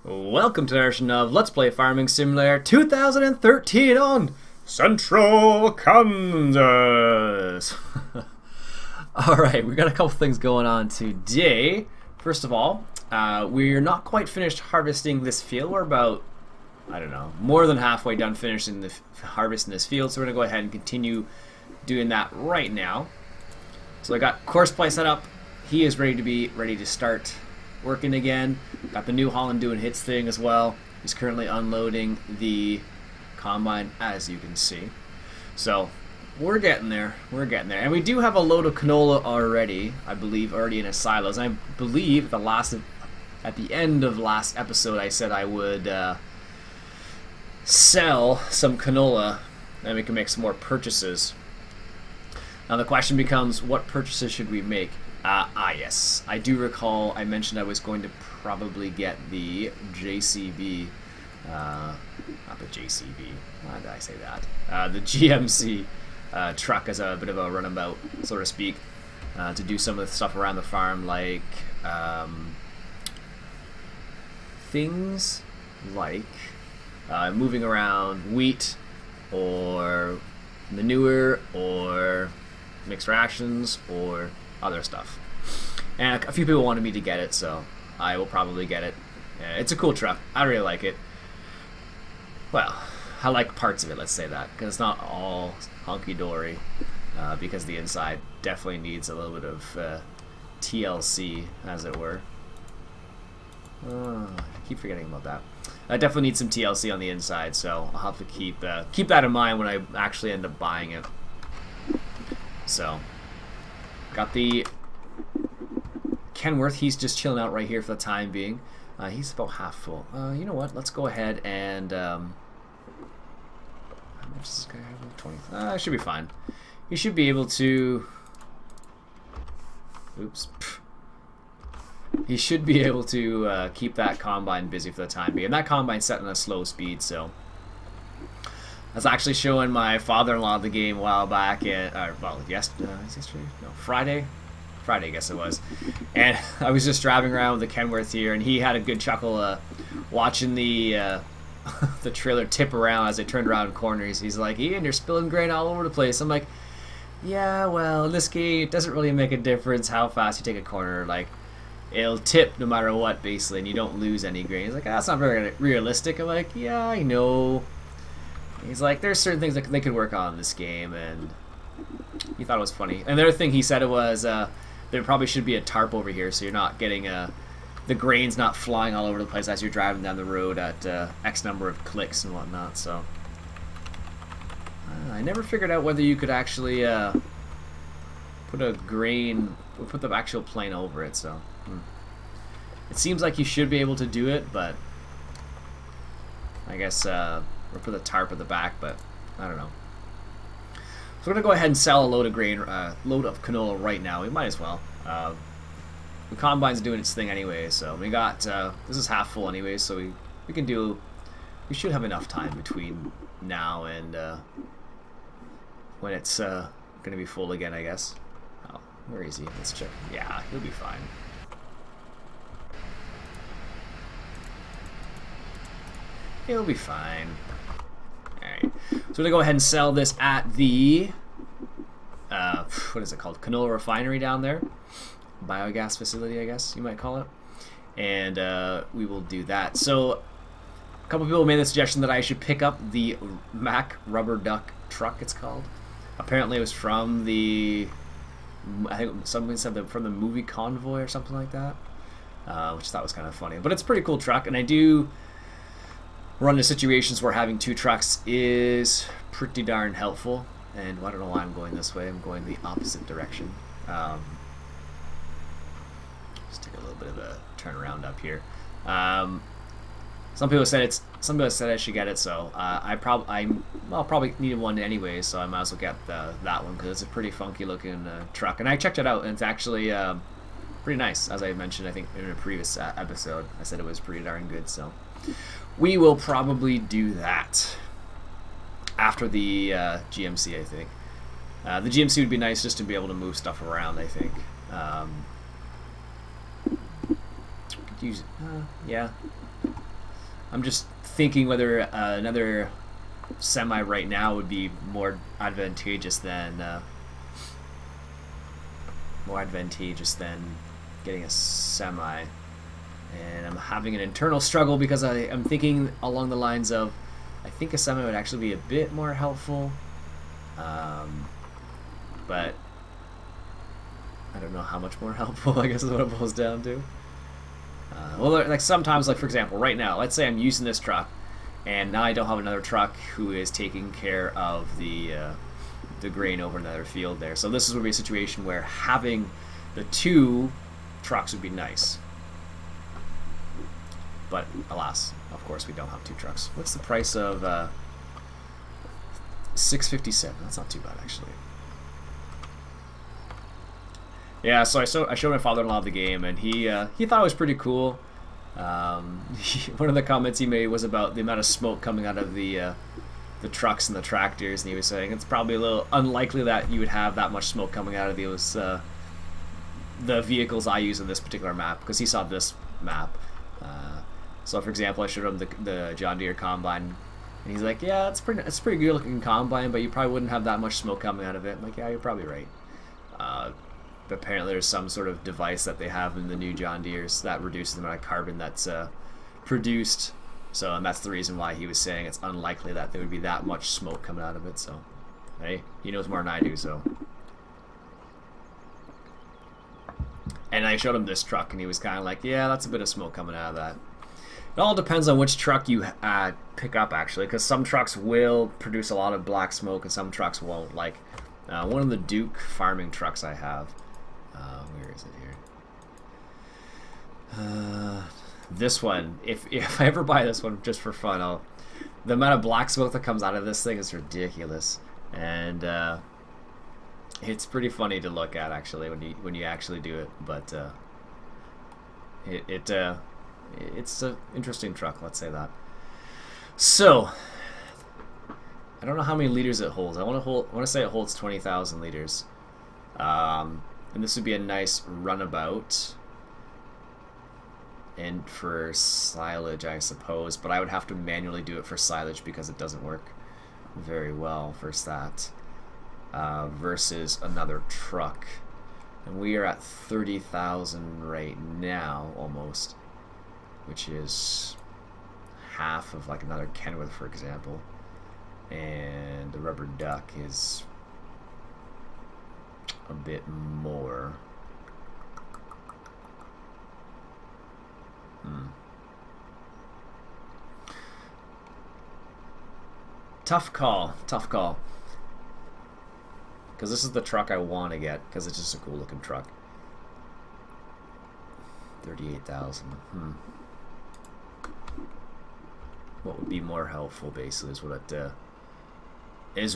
Welcome to the version of Let's Play Farming Simulator 2013 on Central Kansas. Alright, we got a couple things going on today. First of all, we're not quite finished harvesting this field. We're about, I don't know, more than halfway done finishing the harvesting this field. So we're going to go ahead and continue doing that right now. So I got Courseplay set up. He is ready to start working again. Got the New Holland doing hits thing as well. He's currently unloading the combine, as you can see. So we're getting there. We're getting there. And we do have a load of canola already, I believe, already in his silos. And I believe at the end of last episode I said I would sell some canola and we can make some more purchases. Now the question becomes, what purchases should we make? Yes. I do recall I mentioned I was going to probably get the JCB, not the JCB, why did I say that? The GMC truck as a bit of a runabout, so to speak, to do some of the stuff around the farm, like things like moving around wheat or manure or mixed rations or other stuff. And a few people wanted me to get it, so I will probably get it. It's a cool truck. I really like it. Well, I like parts of it, let's say that, because it's not all hunky-dory, because the inside definitely needs a little bit of TLC, as it were. I keep forgetting about that. I definitely need some TLC on the inside, so I'll have to keep that in mind when I actually end up buying it. So got the Kenworth. He's just chilling out right here for the time being. He's about half full. You know what? Let's go ahead and how much does this guy have? 20. Should be fine. He should be able to. Oops. He should be able to keep that combine busy for the time being. And that combine's set on a slow speed, so. I was actually showing my father-in-law the game a while back, Friday, I guess it was, and I was just driving around with the Kenworth here, and he had a good chuckle watching the the trailer tip around as it turned around corners. He's like, "Ian, you're spilling grain all over the place." I'm like, "Yeah, well, in this game, it doesn't really make a difference how fast you take a corner. Like, it'll tip no matter what, basically, and you don't lose any grain." He's like, "That's not very realistic." I'm like, "Yeah, I know." He's like, there's certain things that they could work on in this game, and he thought it was funny. And the other thing he said it was, there probably should be a tarp over here, so you're not getting the grain's not flying all over the place as you're driving down the road at X number of clicks and whatnot. So I never figured out whether you could actually put the actual plane over it. So it seems like you should be able to do it, but I guess. Or put the tarp at the back, but I don't know. So we're gonna go ahead and sell a load of grain, load of canola right now. We might as well. The combine's doing its thing anyway, so we got this is half full anyway, so we can do. We should have enough time between now and when it's gonna be full again, I guess. Oh, where is he? Let's check. Yeah, he'll be fine. He'll be fine. Alright. So we're going to go ahead and sell this at the, what is it called? Canola refinery down there. Biogas facility, I guess you might call it. And we will do that. So a couple people made the suggestion that I should pick up the Mack rubber duck truck, it's called. Apparently it was from the, I think someone said from the movie Convoy or something like that. Which I thought was kind of funny. But it's a pretty cool truck, and I do run into situations where having two trucks is pretty darn helpful. And I don't know why I'm going this way. I'm going the opposite direction. Just take a little bit of a turn around up here. Some people said I should get it, so I'll probably need one anyway. So I might as well get that one because it's a pretty funky looking truck. And I checked it out, and it's actually pretty nice. As I mentioned, I think in a previous episode, I said it was pretty darn good. So. We will probably do that after the GMC, I think. The GMC would be nice just to be able to move stuff around, I think. Could use, yeah. I'm just thinking whether another semi right now would be more advantageous than getting a semi. And I'm having an internal struggle because I'm thinking along the lines of, I think a semi would actually be a bit more helpful, but I don't know how much more helpful, I guess is what it boils down to. Well, like sometimes, like for example, right now, let's say I'm using this truck, and now I don't have another truck who is taking care of the grain over another field there. So this would be a situation where having the two trucks would be nice. But alas, of course, we don't have two trucks. What's the price of $657? That's not too bad, actually. Yeah, so I showed my father-in-law the game, and he thought it was pretty cool. One of the comments he made was about the amount of smoke coming out of the trucks and the tractors, and he was saying it's probably a little unlikely that you would have that much smoke coming out of those the vehicles I use in this particular map, because he saw this map. So for example, I showed him the John Deere combine, and he's like, yeah, it's pretty good looking combine, but you probably wouldn't have that much smoke coming out of it. I'm like, yeah, you're probably right. But apparently there's some sort of device that they have in the new John Deeres that reduces the amount of carbon that's produced. So, and that's the reason why he was saying it's unlikely that there would be that much smoke coming out of it. So, hey, he knows more than I do, so. And I showed him this truck, and he was kind of like, yeah, that's a bit of smoke coming out of that. It all depends on which truck you pick up, actually, because some trucks will produce a lot of black smoke and some trucks won't. Like one of the Duke farming trucks I have. Where is it here? This one, if I ever buy this one just for fun, the amount of black smoke that comes out of this thing is ridiculous, and it's pretty funny to look at actually when you actually do it. But it's an interesting truck, let's say that. So I don't know how many liters it holds. I want to say it holds 20,000 liters, and this would be a nice runabout. And for silage, I suppose, but I would have to manually do it for silage because it doesn't work very well for that. Versus another truck, and we are at 30,000 right now almost, which is half of like another Kenworth, for example, and the rubber duck is a bit more. Tough call, because this is the truck I want to get, because it's just a cool looking truck. 38,000. What would be more helpful, basically, is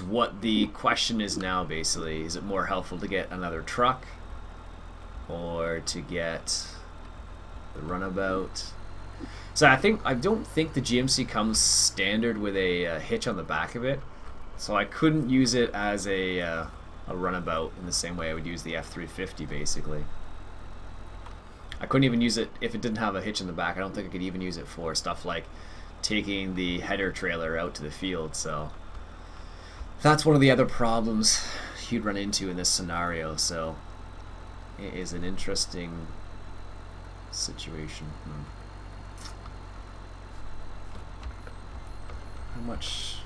what the question is now, basically. Is it more helpful to get another truck or to get the runabout? So I don't think the GMC comes standard with a hitch on the back of it, so I couldn't use it as a runabout in the same way I would use the F350. Basically, I couldn't even use it if it didn't have a hitch in the back. I don't think I could even use it for stuff like taking the header trailer out to the field. So that's one of the other problems you'd run into in this scenario. So it is an interesting situation. How much?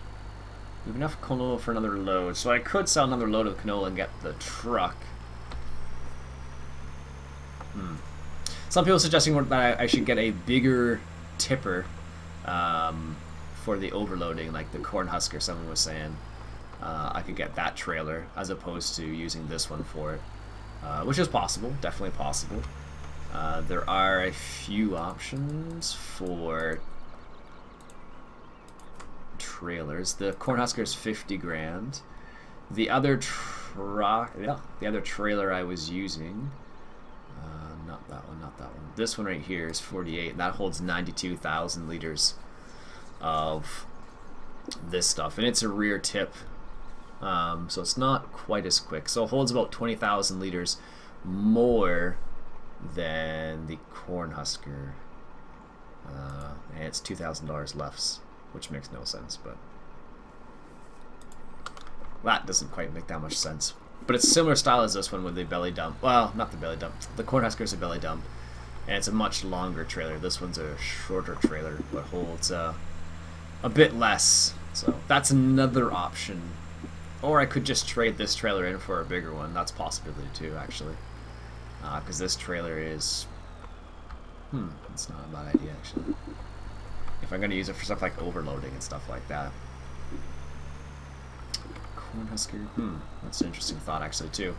We have enough canola for another load, so I could sell another load of canola and get the truck. Some people suggesting that I should get a bigger tipper for the overloading, like the corn husker. Someone was saying I could get that trailer as opposed to using this one for it, which is possible, definitely possible. There are a few options for trailers. The Cornhusker is 50 grand. The other trailer I was using, not that one. This one right here is 48, and that holds 92,000 liters of this stuff, and it's a rear tip, so it's not quite as quick. So it holds about 20,000 liters more than the Cornhusker. And it's $2,000 left, which makes no sense, but that doesn't quite make that much sense. But it's a similar style as this one with the belly dump. Well, not the belly dump. The Cornhusker's a belly dump, and it's a much longer trailer. This one's a shorter trailer, but holds a bit less. So that's another option. Or I could just trade this trailer in for a bigger one. That's a possibility too, actually. Because this trailer is... that's not a bad idea, actually. If I'm going to use it for stuff like overloading and stuff like that. Cornhusker. That's an interesting thought, actually, too.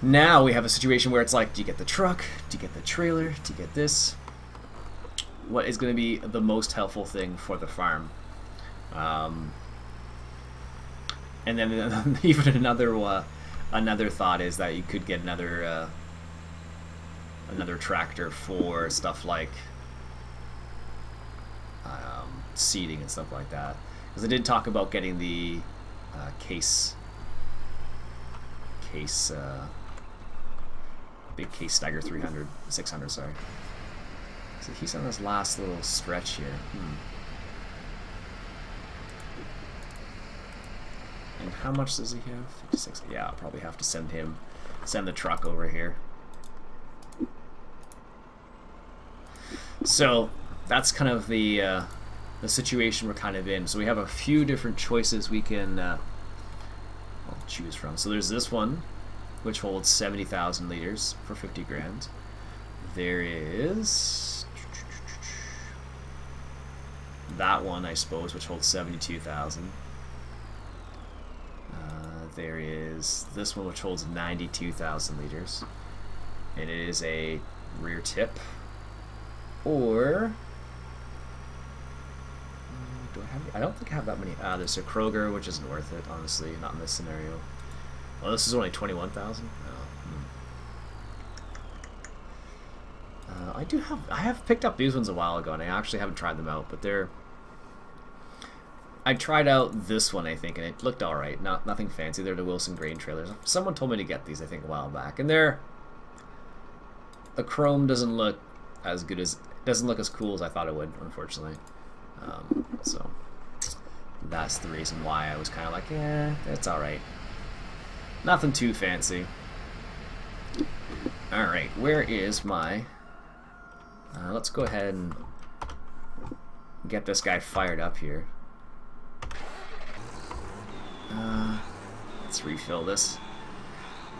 Now we have a situation where it's like, do you get the truck? Do you get the trailer? Do you get this? What is going to be the most helpful thing for the farm? And then even another thought is that you could get another tractor for stuff like seeding and stuff like that. Because I did talk about getting the big case Stagger 600, sorry. So he's on this last little stretch here. And how much does he have? 56. Yeah, I'll probably have to send the truck over here. So that's kind of the situation we're kind of in. So we have a few different choices we can choose from. So there's this one, which holds 70,000 liters for 50 grand. There is that one, I suppose, which holds 72,000. There is this one, which holds 92,000 liters, and it is a rear tip. Or do I have? I don't think I have that many. There's a Kroger, which isn't worth it, honestly, not in this scenario. Well, this is only 21,000. I have picked up these ones a while ago, and I actually haven't tried them out, but they're. I tried out this one, I think, and it looked alright. Nothing fancy. They're the Wilson grain trailers. Someone told me to get these, I think, a while back, and the chrome doesn't look as good as cool as I thought it would, unfortunately. So that's the reason why I was kind of like, yeah, it's alright. Nothing too fancy. Alright, where is my... let's go ahead and get this guy fired up here. Let's refill this.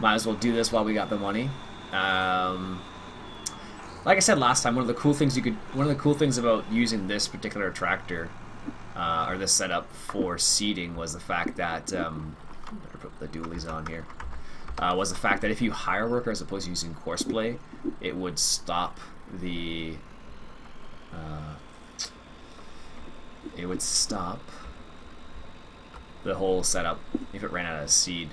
Might as well do this while we got the money. Like I said last time, one of the cool things about using this particular tractor or this setup for seeding was the fact that better put the dualies on here. Was the fact that if you hire worker as opposed to using courseplay, it would stop the whole setup if it ran out of seed,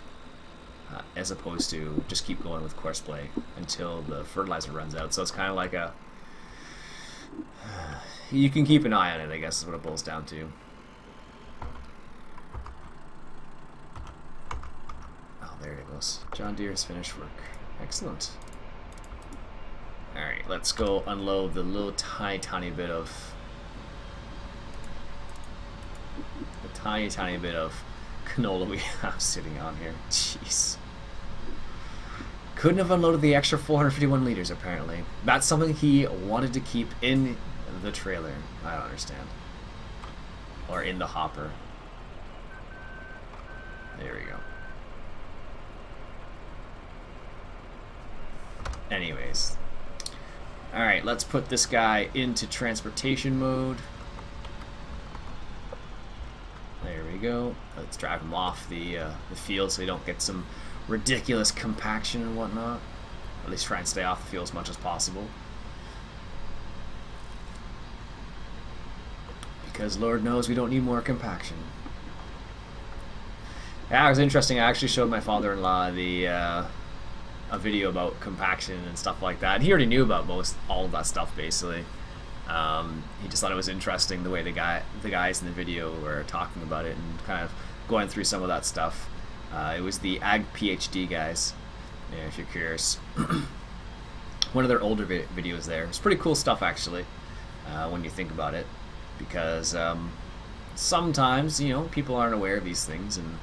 as opposed to just keep going with courseplay until the fertilizer runs out. So it's kind of like a you can keep an eye on it, I guess is what it boils down to. Oh, there it goes. John Deere has finished work. Excellent. Alright, let's go unload the little tiny bit of tiny bit of canola we have sitting on here. Jeez. Couldn't have unloaded the extra 451 liters, apparently. That's something he wanted to keep in the trailer. I don't understand. Or in the hopper. There we go. Anyways. Alright, let's put this guy into transportation mode. There we go. Let's drive him off the field so we don't get some ridiculous compaction and whatnot. At least try and stay off the field as much as possible. Because Lord knows we don't need more compaction. Yeah, it was interesting. I actually showed my father-in-law a video about compaction and stuff like that. He already knew about all of that stuff, basically. He just thought it was interesting the way the guys in the video were talking about it and kind of going through some of that stuff. It was the Ag PhD guys, if you're curious. One of their older videos there. It's pretty cool stuff, actually. when you think about it, because sometimes, you know, people aren't aware of these things, and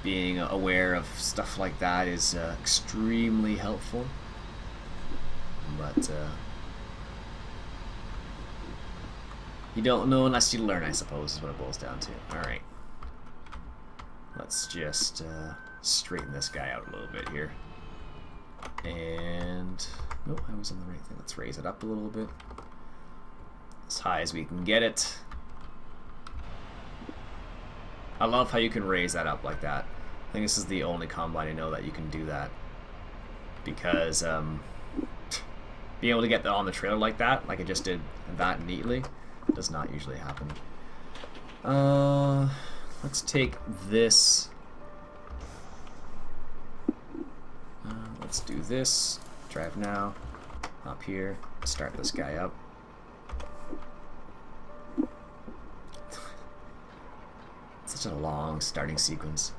being aware of stuff like that is extremely helpful. But you don't know unless you learn, I suppose, is what it boils down to. Alright. Let's just straighten this guy out a little bit here. And... nope, I was on the right thing. Let's raise it up a little bit. As high as we can get it. I love how you can raise that up like that. I think this is the only combine I know that you can do that. Because being able to get that on the trailer like that, like I just did that neatly, does not usually happen. Let's take this. Let's do this. Drive now. Up here. Start this guy up. Such a long starting sequence.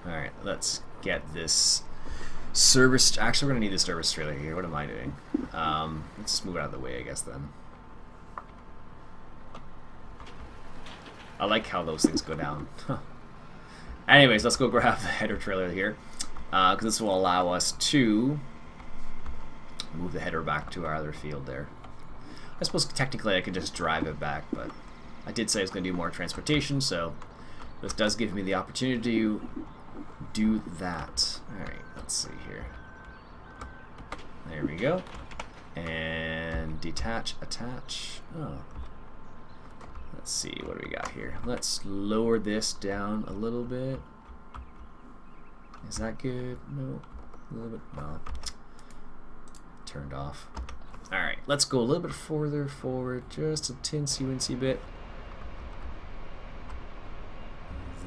Alright, let's get this service. Actually, we're going to need the service trailer here. What am I doing? Let's just move it out of the way, I guess, then. I like how those things go down. Anyways, let's go grab the header trailer here, because this will allow us to move the header back to our other field there. I suppose technically I could just drive it back, but I did say I was going to do more transportation, so this does give me the opportunity to do that. Alright, let's see here. There we go. And detach, attach. Oh. Let's see, what do we got here? Let's lower this down a little bit. Is that good? No. A little bit. No. Turned off. Alright, let's go a little bit further forward. Just a tinsy-wincy bit.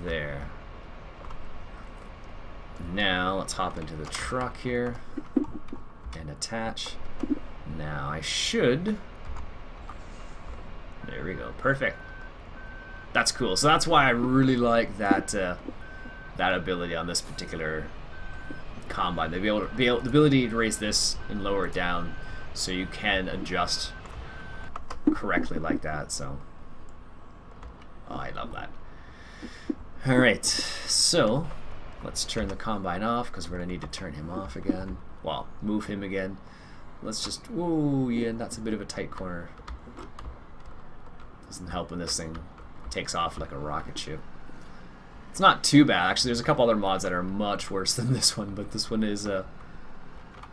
There. Now, let's hop into the truck here. And attach. Now, I should... There we go. Perfect. That's cool. So that's why I really like that that ability on this particular combine. The ability to raise this and lower it down, so you can adjust correctly like that. So, oh, I love that. All right. So let's turn the combine off because we're gonna need to turn him off again. Well, move him again. Let's just. Ooh, yeah, that's a bit of a tight corner. Doesn't help when this thing takes off like a rocket ship. It's not too bad, actually. There's a couple other mods that are much worse than this one, but this one is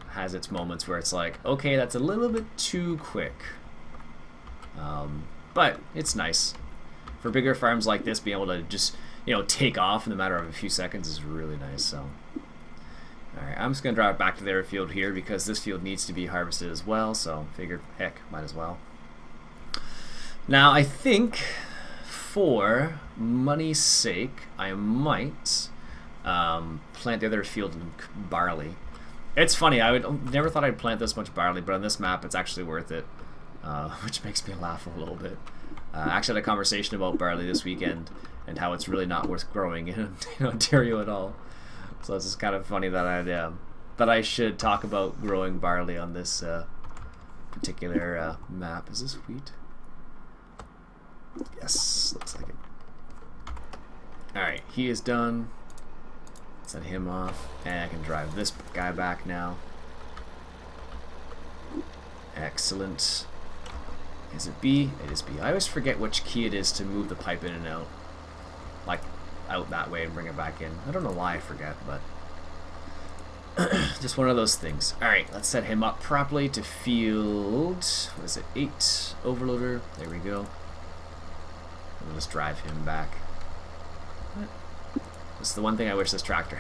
has its moments where it's like, okay, that's a little bit too quick. But it's nice. For bigger farms like this, being able to just, you know, take off in the matter of a few seconds is really nice. So, all right, I'm just gonna drive back to their field here because this field needs to be harvested as well. So, figured, heck, might as well. Now, I think, for money's sake, I might plant the other field in barley. It's funny, I never thought I'd plant this much barley, but on this map it's actually worth it, which makes me laugh a little bit. I actually had a conversation about barley this weekend and how it's really not worth growing in Ontario at all. So it's just kind of funny that I should talk about growing barley on this particular map. Is this wheat? Yes, looks like it. Alright, he is done. Send him off. And I can drive this guy back now. Excellent. Is it B? It is B. I always forget which key it is to move the pipe in and out. Like, out that way and bring it back in. I don't know why I forget, but... just one of those things. Alright, let's set him up properly to field... What is it? 8 overloader. There we go. We'll just drive him back. This is the one thing I wish this tractor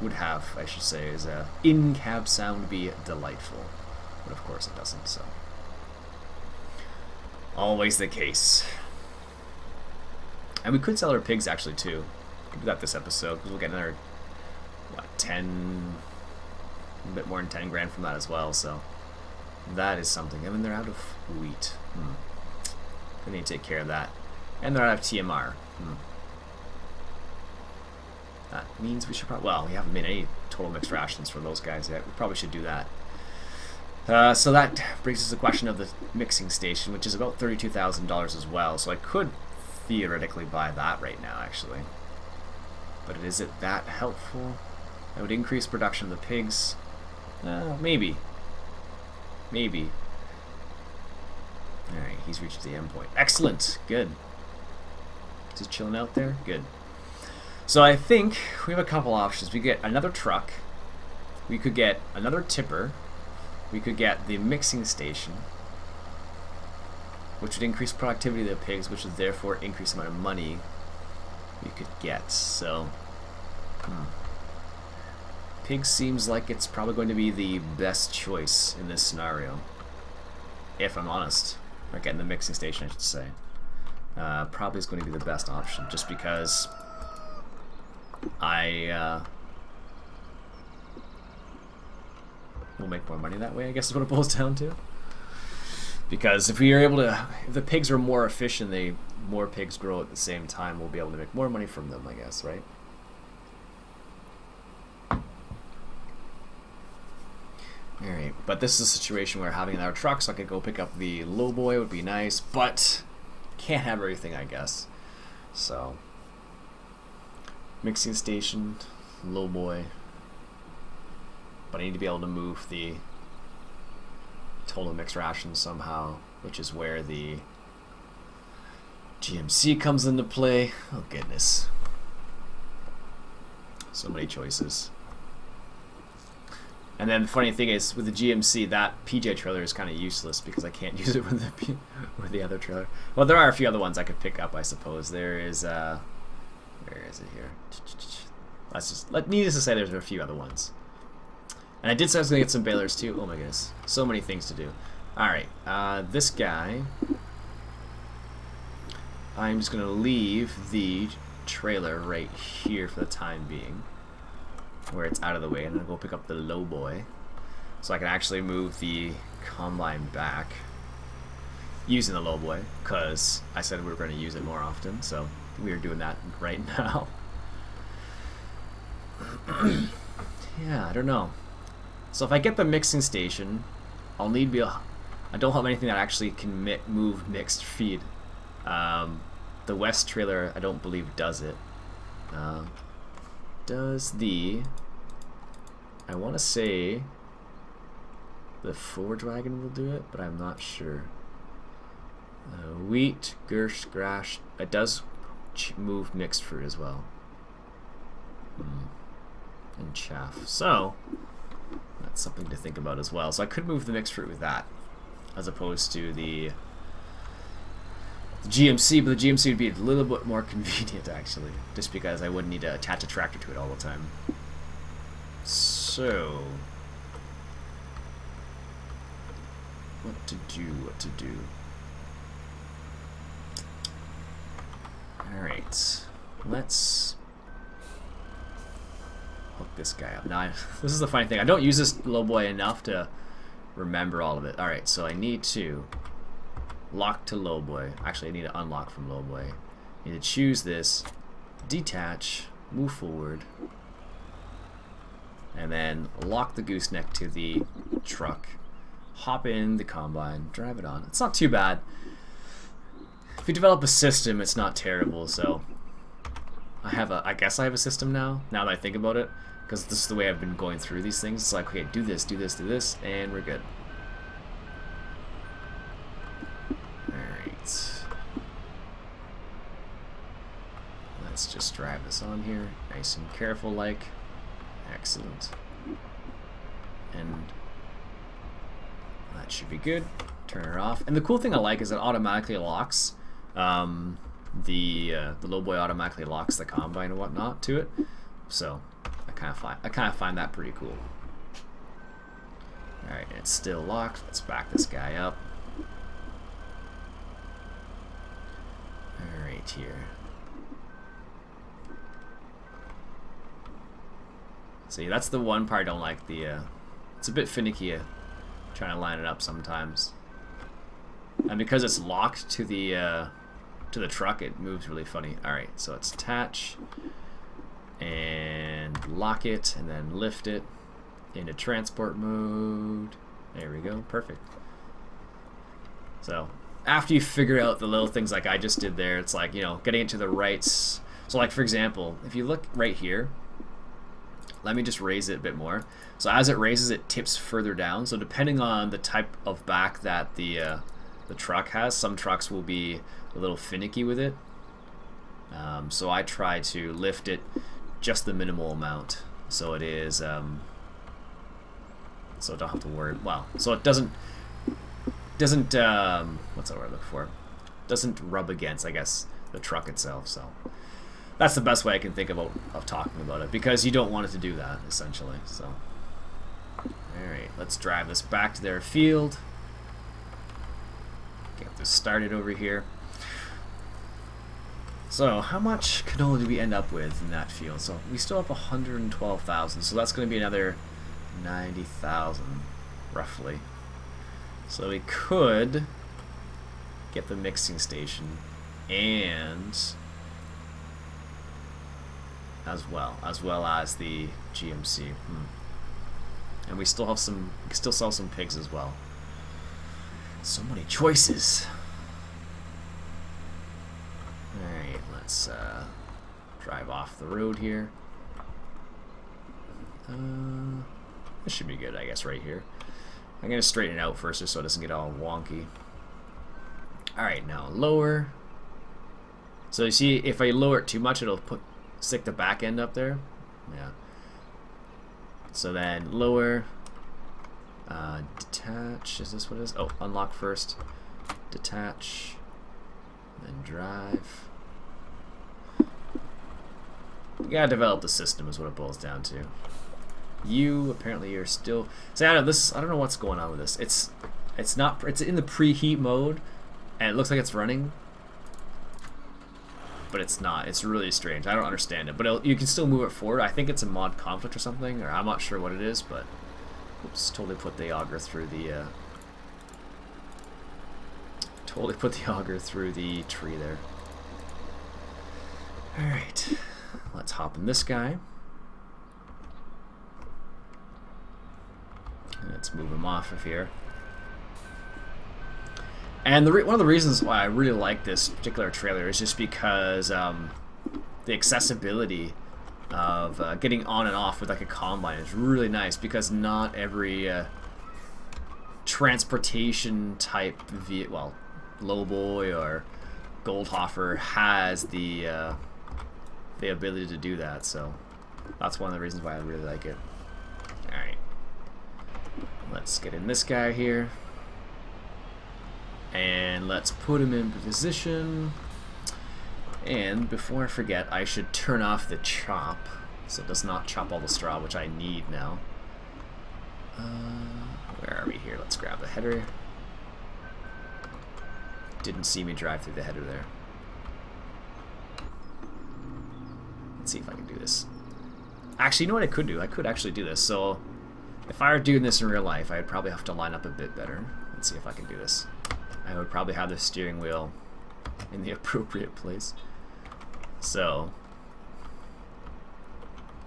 would have, I should say, is a in-cab sound would be delightful. But of course it doesn't, so. Always the case. And we could sell our pigs actually too. We could do that this episode, because we'll get another, what, 10, a bit more than 10 grand from that as well, so. That is something. I mean, they're out of wheat. We need to take care of that. And they're out of TMR. That means we should probably... Well, we haven't made any total mixed rations for those guys yet. We probably should do that. So that brings us to the question of the mixing station, which is about $32,000 as well. So I could theoretically buy that right now, actually. But is it that helpful? That would increase production of the pigs. Maybe. Maybe. Alright, he's reached the end point. Excellent. Good. Just chilling out there? Good. So I think we have a couple options. We get another truck. We could get another tipper. We could get the mixing station, which would increase productivity of the pigs, which would therefore increase the amount of money we could get. So, pig seems like it's probably going to be the best choice in this scenario, if I'm honest. Or getting the mixing station, I should say. Probably is going to be the best option, just because I will make more money that way, I guess is what it boils down to. Because if we are able to, if the pigs are more efficient, more pigs grow at the same time, we'll be able to make more money from them, I guess, right? Alright, but this is a situation where having another truck, so I could go pick up the Lowboy would be nice, but can't have everything, I guess. So, mixing station, Lowboy. But I need to be able to move the total mixed ration somehow, which is where the GMC comes into play. Oh goodness. So many choices. And then the funny thing is, with the GMC, that PJ trailer is kind of useless because I can't use it with the other trailer. Well, there are a few other ones I could pick up, I suppose. There is, where is it here? Needless to say, there's a few other ones. And I did say I was going to get some balers too. Oh my goodness. So many things to do. Alright, this guy, I'm just going to leave the trailer right here for the time being, where it's out of the way, and then go pick up the Lowboy, so I can actually move the combine back using the Lowboy, because I said we were going to use it more often, so we are doing that right now. Yeah, I don't know. So if I get the mixing station, I'll need to be I don't have anything that actually can move mixed feed. The West trailer, I don't believe, does it. Does the... I want to say the Ford wagon will do it, but I'm not sure. Wheat, Gersh, Grash, it does move mixed fruit as well. And chaff. So, that's something to think about as well. So I could move the mixed fruit with that, as opposed to the GMC, but the GMC would be a little bit more convenient actually, just because I wouldn't need to attach a tractor to it all the time. So, what to do? Alright, let's hook this guy up. Now, this is the funny thing, I don't use this Lowboy enough to remember all of it. Alright, so I need to lock to Lowboy. Actually, I need to unlock from Lowboy. I need to choose this, detach, move forward, and then lock the gooseneck to the truck, hop in the combine, drive it on. It's not too bad. If you develop a system, it's not terrible. So I guess I have a system now that I think about it, because this is the way I've been going through these things. It's like, okay, do this, do this, do this, and we're good. Alright. Let's just drive this on here, nice and careful like. Excellent. And that should be good. Turn it off. And the cool thing I like is it automatically locks the Lowboy automatically locks the combine and whatnot to it. So I kind of find that pretty cool. All right, it's still locked. Let's back this guy up. All right, here. See, that's the one part I don't like. It's a bit finicky trying to line it up sometimes, and because it's locked to the truck, it moves really funny. All right, so let's attach and lock it, and then lift it into transport mode. There we go, perfect. So after you figure out the little things like I just did there, it's like, you know, getting it to the rights. So like for example, if you look right here, let me just raise it a bit more. So as it raises, it tips further down. So depending on the type of back that the truck has, some trucks will be a little finicky with it. So I try to lift it just the minimal amount, so it is, so I don't have to worry. Well, so it doesn't what's the word I look for? Doesn't rub against, I guess, the truck itself. So that's the best way I can think of talking about it, because you don't want it to do that essentially. So, all right, let's drive this back to their field. Get this started over here. So how much canola do we end up with in that field? So we still have 112,000, so that's going to be another 90,000 roughly. So we could get the mixing station and as well as the GMC. And we still have some, we can still sell some pigs as well. So many choices. Alright, let's drive off the road here. This should be good, I guess, right here. I'm going to straighten it out first just so it doesn't get all wonky. Alright, now lower. So you see, if I lower it too much, it'll stick the back end up there. Yeah. So then lower. Detach. Is this what it is? Oh, unlock first. Detach. Then drive. You gotta develop the system is what it boils down to. You apparently you're still. See, I don't know what's going on with this. It's in the preheat mode, and it looks like it's running, but it's not. It's really strange. I don't understand it, but you can still move it forward. I think it's a mod conflict or something, or I'm not sure what it is, but oops, totally put the auger through the. Totally put the auger through the tree there. Alright, let's hop in this guy. Let's move him off of here. And one of the reasons why I really like this particular trailer is just because the accessibility of getting on and off with like a combine is really nice, because not every transportation type vehicle, well, Lowboy or Goldhofer has the ability to do that, so that's one of the reasons why I really like it. Alright, let's get in this guy here and let's put him in position. And before I forget, I should turn off the chop so it does not chop all the straw, which I need now. Where are we here? Let's grab the header. Didn't see me drive through the header there. Let's see if I can do this. Actually, you know what I could do? I could actually do this. So if I were doing this in real life, I'd probably have to line up a bit better. Let's see if I can do this. I would probably have the steering wheel in the appropriate place. So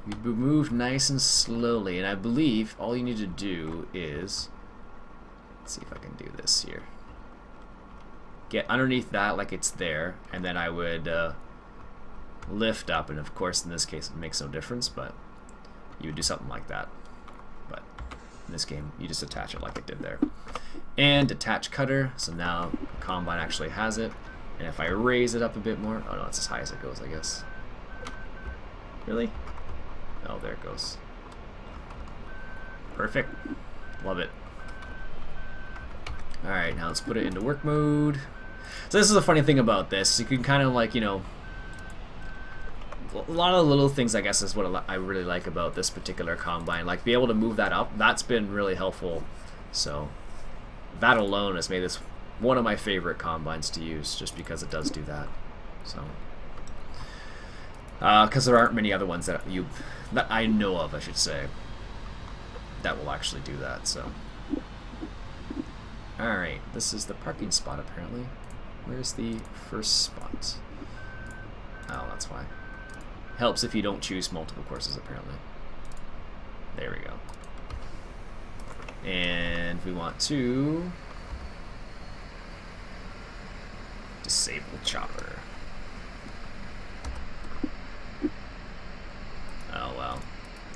we move nice and slowly, and I believe all you need to do is, let's see if I can do this here. Get underneath that like it's there, and then I would lift up, and of course in this case it makes no difference, but you would do something like that. But in this game you just attach it like it did there. And attach cutter, so now the combine actually has it. And if I raise it up a bit more, oh no, it's as high as it goes, I guess. Really? Oh, there it goes. Perfect. Love it. Alright, now let's put it into work mode. So this is the funny thing about this. You can kind of like, you know, a lot of the little things, I guess, is what I really like about this particular combine. Like, be able to move that up, that's been really helpful. So that alone has made this one of my favorite combines to use, just because it does do that. So, because there aren't many other ones that I know of, I should say, that will actually do that. So, all right, this is the parking spot apparently. Where's the first spot? Oh, that's why. Helps if you don't choose multiple courses apparently. There we go. And we want to disable chopper. Oh well.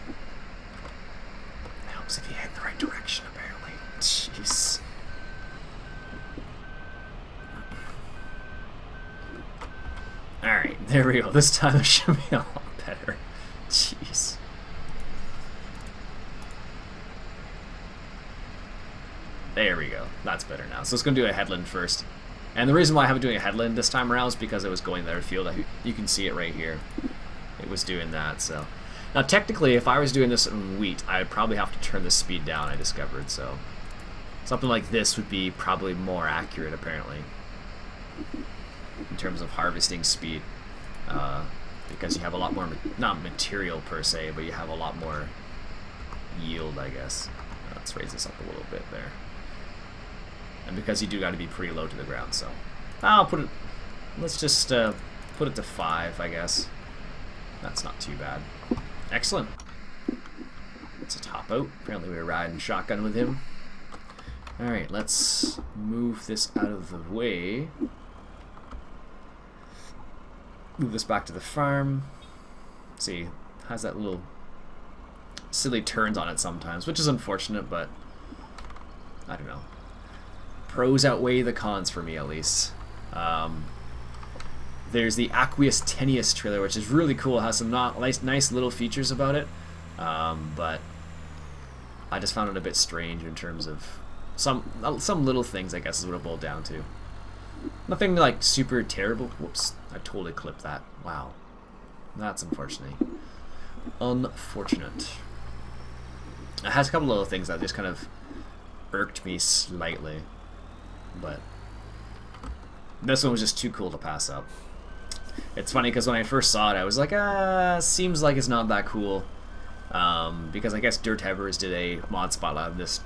It helps if you head in the right direction, apparently. Jeez. Alright, there we go. This time it should be a lot better. Jeez. There we go. That's better now. So it's going to do a headland first. And the reason why I haven't doing a headland this time around is because it was going there field. You can see it right here. It was doing that, so. Now technically, if I was doing this in wheat, I'd probably have to turn the speed down, I discovered, so. Something like this would be probably more accurate, apparently. In terms of harvesting speed. Because you have a lot more, not material per se, but you have a lot more yield, I guess. Let's raise this up a little bit there. And because you do got to be pretty low to the ground, so I'll put it. Let's just put it to 5, I guess. That's not too bad. Excellent. It's a top out. Apparently we were riding shotgun with him. All right, let's move this out of the way. Move this back to the farm. See, it has that little silly turns on it sometimes, which is unfortunate, but I don't know. Pros outweigh the cons for me, at least. There's the Aqueous Tenuous trailer, which is really cool. It has some nice little features about it, but I just found it a bit strange in terms of some little things, I guess is what it boiled down to. Nothing like super terrible. Whoops, I totally clipped that. Wow, that's unfortunate. Unfortunate. It has a couple little things that just kind of irked me slightly, but this one was just too cool to pass up. It's funny because when I first saw it, I was like, seems like it's not that cool, because I guess Dirt Heavers did a mod spot on this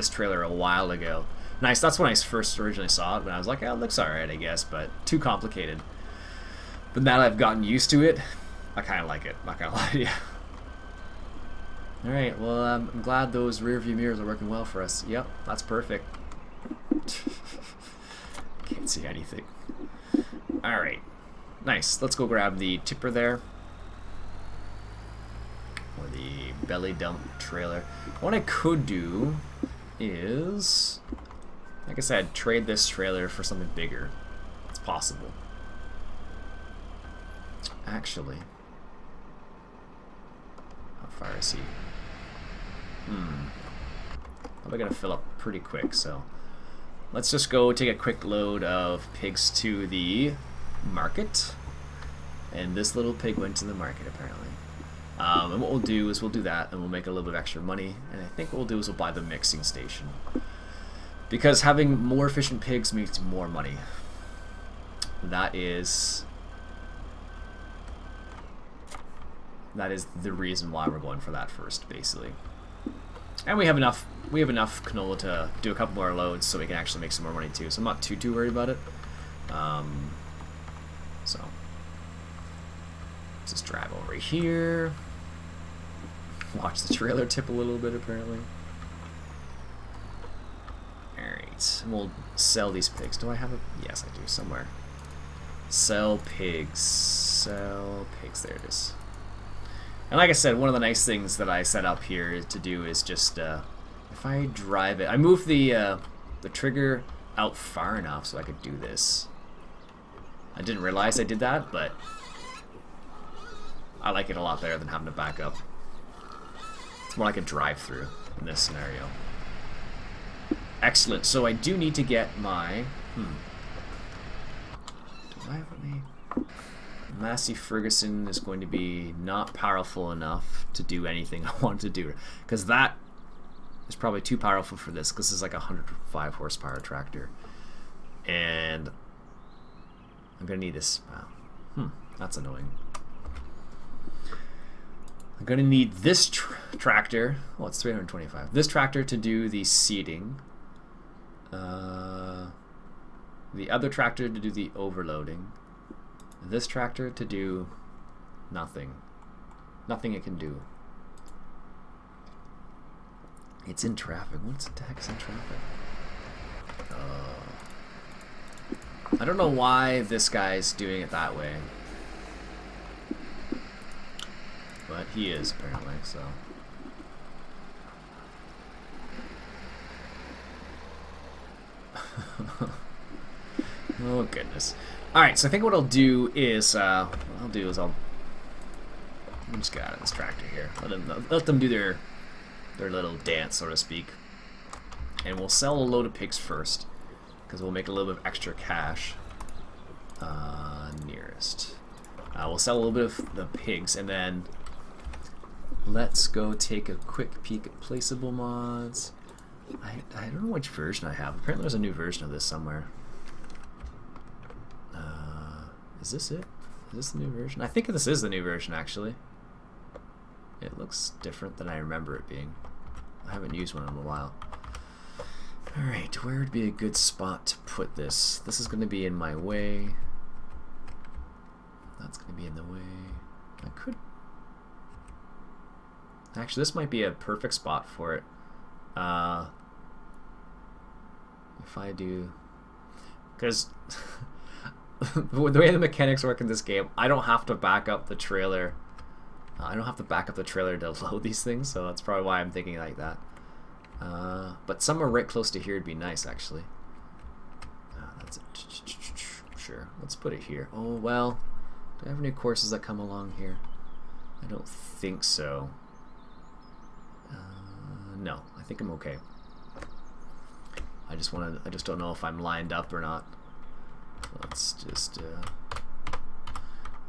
trailer a while ago. Nice, that's when I first originally saw it, when I was like, oh, it looks alright, I guess, but too complicated. But now that I've gotten used to it, I kind of like it, not gonna lie to you. Alright, well, I'm glad those rear view mirrors are working well for us. Yep, that's perfect. Can't see anything. Alright, nice. Let's go grab the tipper there. Or the belly dump trailer. What I could do is, like I said, trade this trailer for something bigger. It's possible. Actually, how far is he? Probably gonna fill up pretty quick, so let's just go take a quick load of pigs to the market. And this little pig went to the market, apparently. And what we'll do is we'll do that, and we'll make a little bit of extra money. And I think what we'll do is we'll buy the mixing station, because having more efficient pigs means more money. That is the reason why we're going for that first, basically. And we have enough canola to do a couple more loads, so we can actually make some more money too. So I'm not too worried about it. So let's just drive over here. Watch the trailer tip a little bit, apparently. Alright, and we'll sell these pigs. Do I have a... Yes, I do, somewhere. Sell pigs. Sell pigs. There it is. And like I said, one of the nice things that I set up here to do is just, if I drive it... I moved the trigger out far enough so I could do this. I didn't realize I did that, but I like it a lot better than having to back up. It's more like a drive-through in this scenario. Excellent. So I do need to get my... Do I have any... Massey Ferguson is going to be not powerful enough to do anything I want to do, because that is probably too powerful for this, because this is like a 105 horsepower tractor, and I'm gonna need this. Wow. That's annoying. I'm gonna need this tractor. Well, it's 325. This tractor to do the seeding. The other tractor to do the overloading. This tractor to do nothing. Nothing it can do. It's in traffic. What the heck is in traffic? I don't know why this guy's doing it that way. But he is, apparently, so... Oh, goodness. Alright, so I think what I'll do is... I'll just get out of this tractor here. Let them do their little dance, so to speak. And we'll sell a load of pigs first, because we'll make a little bit of extra cash. Nearest. We'll sell a little bit of the pigs, and then let's go take a quick peek at placeable mods. I don't know which version I have. Apparently there's a new version of this somewhere. Is this it? Is this the new version? I think this is the new version, actually. It looks different than I remember it being. I haven't used one in a while. Alright, where would be a good spot to put this? This is going to be in my way. That's going to be in the way. I could... Actually, this might be a perfect spot for it. If I do... Because... the way the mechanics work in this game, I don't have to back up the trailer. I don't have to back up the trailer to load these things, so that's probably why I'm thinking like that. But somewhere right close to here would be nice, actually. That's it. Sure, let's put it here. Oh, well, do I have any courses that come along here? I don't think so. No, I think I'm okay. I just don't know if I'm lined up or not. Let's just,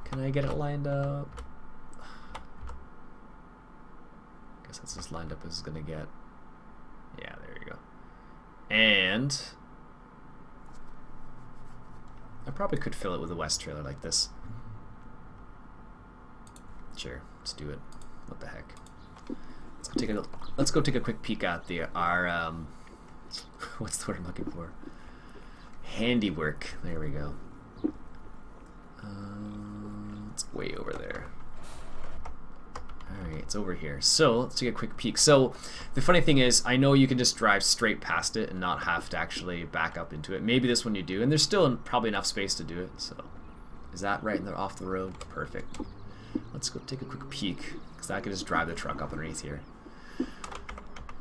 can I get it lined up? I guess that's as lined up as it's gonna get. Yeah, there you go. And I probably could fill it with a west trailer like this. Sure, let's do it. What the heck? Let's go take a quick peek at our what's the word I'm looking for? Handiwork. There we go. It's way over there. Alright, it's over here. So, let's take a quick peek. So, the funny thing is, I know you can just drive straight past it and not have to actually back up into it. Maybe this one you do, and there's still probably enough space to do it. So, is that right in there off the road? Perfect. Let's go take a quick peek, because I can just drive the truck up underneath here.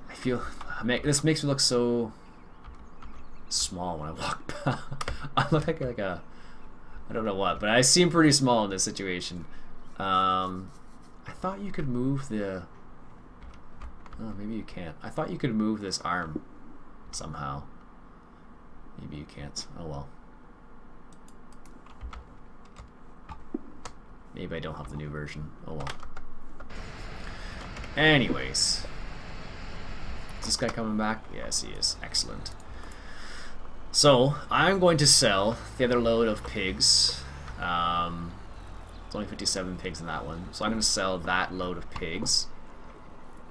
I feel... this makes me look so... small when I walk by. I look like a... I don't know what, but I seem pretty small in this situation. I thought you could move the... Oh, maybe you can't. I thought you could move this arm somehow. Maybe you can't. Oh well. Maybe I don't have the new version. Oh well. Anyways. Is this guy coming back? Yes, he is. Excellent. So, I'm going to sell the other load of pigs. It's only 57 pigs in that one. So I'm going to sell that load of pigs.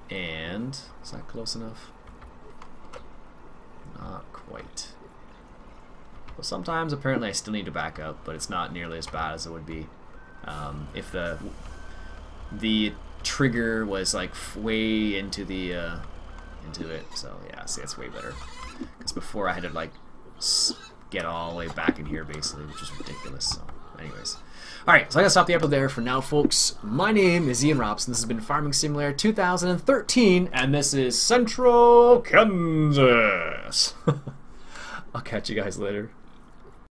And, is that close enough? Not quite. Well, sometimes apparently I still need to back up, but it's not nearly as bad as it would be if the trigger was like way into the into it. So yeah, see, it's way better. Because before I had to like get all the way back in here basically, which is ridiculous. So anyways, alright, so I'm gonna stop the episode there for now, folks. My name is Iain Robson. This has been Farming Simulator 2013, and this is Central Kansas. I'll catch you guys later.